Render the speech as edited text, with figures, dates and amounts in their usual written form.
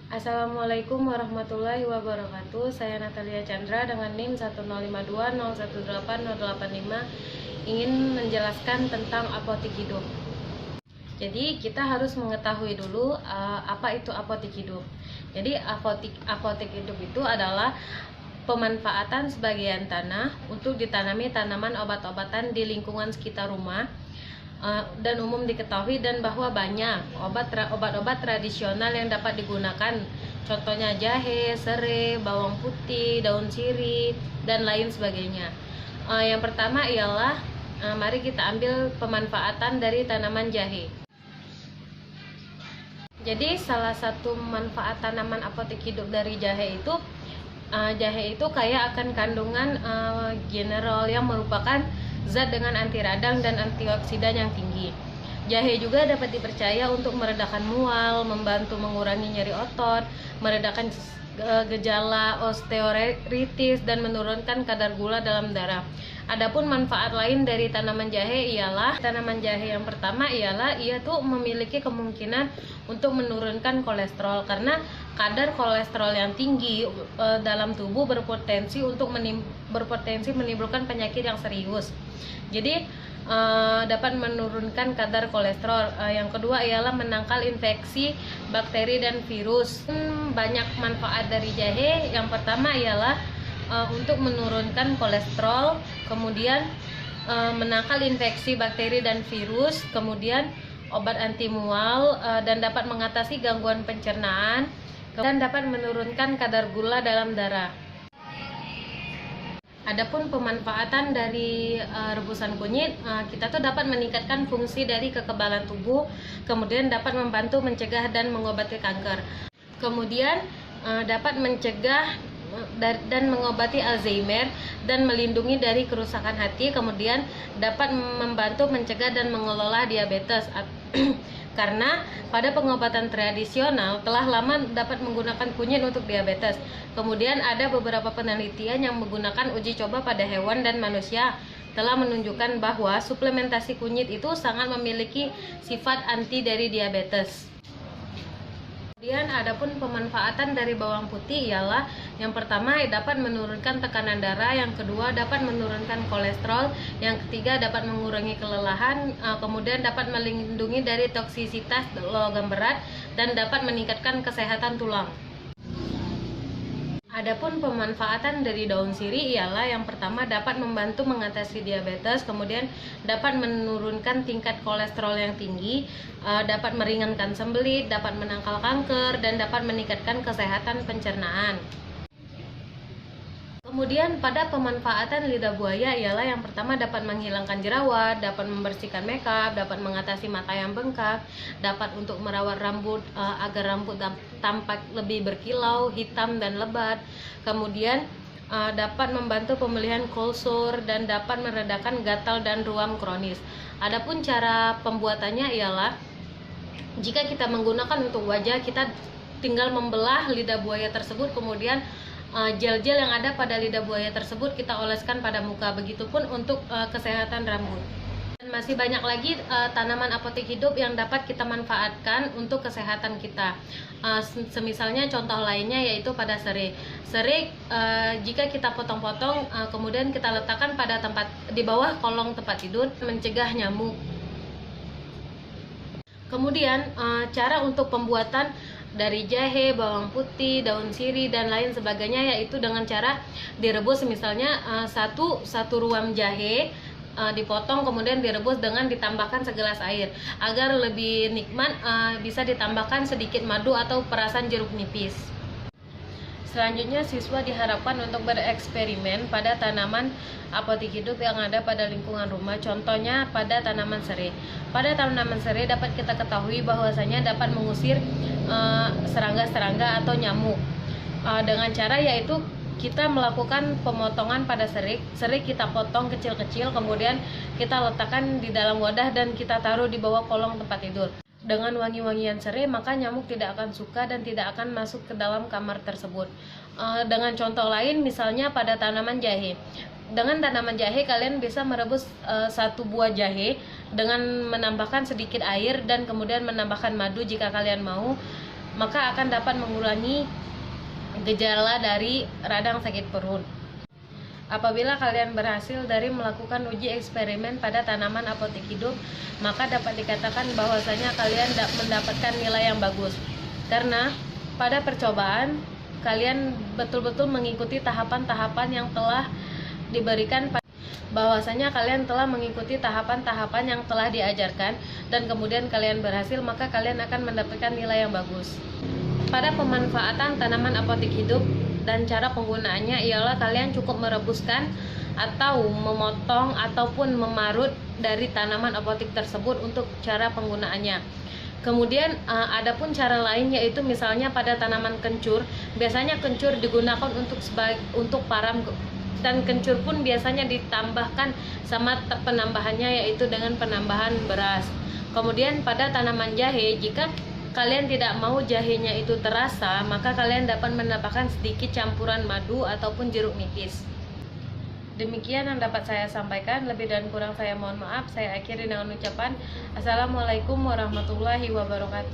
Assalamualaikum warahmatullahi wabarakatuh. Saya Natalia Chandra dengan NIM 10520180885 ingin menjelaskan tentang apotik hidup. Jadi kita harus mengetahui dulu apa itu apotik hidup. Jadi apotik hidup itu adalah pemanfaatan sebagian tanah untuk ditanami tanaman obat-obatan di lingkungan sekitar rumah. Dan umum diketahui dan bahwa banyak obat-obat tradisional yang dapat digunakan, contohnya jahe, serai, bawang putih, daun sirih, dan lain sebagainya. Yang pertama ialah mari kita ambil pemanfaatan dari tanaman jahe. Jadi salah satu manfaat tanaman apotik hidup dari jahe itu kaya akan kandungan generol yang merupakan zat dengan anti radang dan antioksidan yang tinggi. Jahe juga dapat dipercaya untuk meredakan mual, membantu mengurangi nyeri otot, meredakan gejala osteoartritis dan menurunkan kadar gula dalam darah. Adapun manfaat lain dari tanaman jahe yang pertama ialah ia tuh memiliki kemungkinan untuk menurunkan kolesterol, karena kadar kolesterol yang tinggi dalam tubuh berpotensi menimbulkan penyakit yang serius. Jadi dapat menurunkan kadar kolesterol. Yang kedua ialah menangkal infeksi bakteri dan virus. Banyak manfaat dari jahe. Yang pertama ialah untuk menurunkan kolesterol, kemudian menangkal infeksi bakteri dan virus, kemudian obat anti mual, dan dapat mengatasi gangguan pencernaan, dan dapat menurunkan kadar gula dalam darah. Adapun pemanfaatan dari rebusan kunyit, kita tuh dapat meningkatkan fungsi dari kekebalan tubuh, kemudian dapat membantu mencegah dan mengobati kanker. Kemudian dapat mencegah dan mengobati Alzheimer dan melindungi dari kerusakan hati, kemudian dapat membantu mencegah dan mengelola diabetes. Karena pada pengobatan tradisional telah lama dapat menggunakan kunyit untuk diabetes. Kemudian ada beberapa penelitian yang menggunakan uji coba pada hewan dan manusia telah menunjukkan bahwa suplementasi kunyit itu sangat memiliki sifat anti dari diabetes. Kemudian adapun pemanfaatan dari bawang putih ialah yang pertama dapat menurunkan tekanan darah, yang kedua dapat menurunkan kolesterol, yang ketiga dapat mengurangi kelelahan, kemudian dapat melindungi dari toksisitas logam berat dan dapat meningkatkan kesehatan tulang. Adapun pemanfaatan dari daun sirih ialah yang pertama dapat membantu mengatasi diabetes, kemudian dapat menurunkan tingkat kolesterol yang tinggi, dapat meringankan sembelit, dapat menangkal kanker, dan dapat meningkatkan kesehatan pencernaan. Kemudian pada pemanfaatan lidah buaya ialah yang pertama dapat menghilangkan jerawat, dapat membersihkan makeup, dapat mengatasi mata yang bengkak, dapat untuk merawat rambut agar rambut tampak lebih berkilau, hitam dan lebat. Kemudian dapat membantu pemulihan kulsur dan dapat meredakan gatal dan ruam kronis. Adapun cara pembuatannya ialah jika kita menggunakan untuk wajah, kita tinggal membelah lidah buaya tersebut, kemudian gel-gel yang ada pada lidah buaya tersebut kita oleskan pada muka. Begitupun untuk kesehatan rambut. Dan masih banyak lagi tanaman apotek hidup yang dapat kita manfaatkan untuk kesehatan kita. Semisalnya contoh lainnya yaitu pada serai. Serai jika kita potong-potong kemudian kita letakkan pada tempat di bawah kolong tempat tidur, mencegah nyamuk. Kemudian cara untuk pembuatan dari jahe, bawang putih, daun sirih dan lain sebagainya yaitu dengan cara direbus. Misalnya satu ruam jahe dipotong kemudian direbus dengan ditambahkan segelas air. Agar lebih nikmat bisa ditambahkan sedikit madu atau perasan jeruk nipis. Selanjutnya siswa diharapkan untuk bereksperimen pada tanaman apotek hidup yang ada pada lingkungan rumah, contohnya pada tanaman serai. Pada tanaman serai dapat kita ketahui bahwasanya dapat mengusir serangga-serangga atau nyamuk dengan cara yaitu kita melakukan pemotongan pada serai. Serai kita potong kecil-kecil, kemudian kita letakkan di dalam wadah dan kita taruh di bawah kolong tempat tidur. Dengan wangi-wangian serai, maka nyamuk tidak akan suka dan tidak akan masuk ke dalam kamar tersebut. Dengan contoh lain, misalnya pada tanaman jahe. Dengan tanaman jahe, kalian bisa merebus satu buah jahe dengan menambahkan sedikit air dan kemudian menambahkan madu jika kalian mau. maka akan dapat mengurangi gejala dari radang sakit perut. Apabila kalian berhasil dari melakukan uji eksperimen pada tanaman apotek hidup, maka dapat dikatakan bahwasanya kalian mendapatkan nilai yang bagus. Karena pada percobaan, kalian betul-betul mengikuti tahapan-tahapan yang telah diberikan, bahwasanya kalian telah mengikuti tahapan-tahapan yang telah diajarkan, dan kemudian kalian berhasil, maka kalian akan mendapatkan nilai yang bagus. Pada pemanfaatan tanaman apotek hidup dan cara penggunaannya ialah kalian cukup merebuskan atau memotong ataupun memarut dari tanaman apotek tersebut untuk cara penggunaannya. Kemudian adapun cara lain, yaitu misalnya pada tanaman kencur, biasanya kencur digunakan untuk param, dan kencur pun biasanya ditambahkan sama penambahannya, yaitu dengan penambahan beras. Kemudian pada tanaman jahe, jika kalian tidak mau jahenya itu terasa, maka kalian dapat menambahkan sedikit campuran madu ataupun jeruk nipis. Demikian yang dapat saya sampaikan. Lebih dan kurang saya mohon maaf. Saya akhiri dengan ucapan Assalamualaikum warahmatullahi wabarakatuh.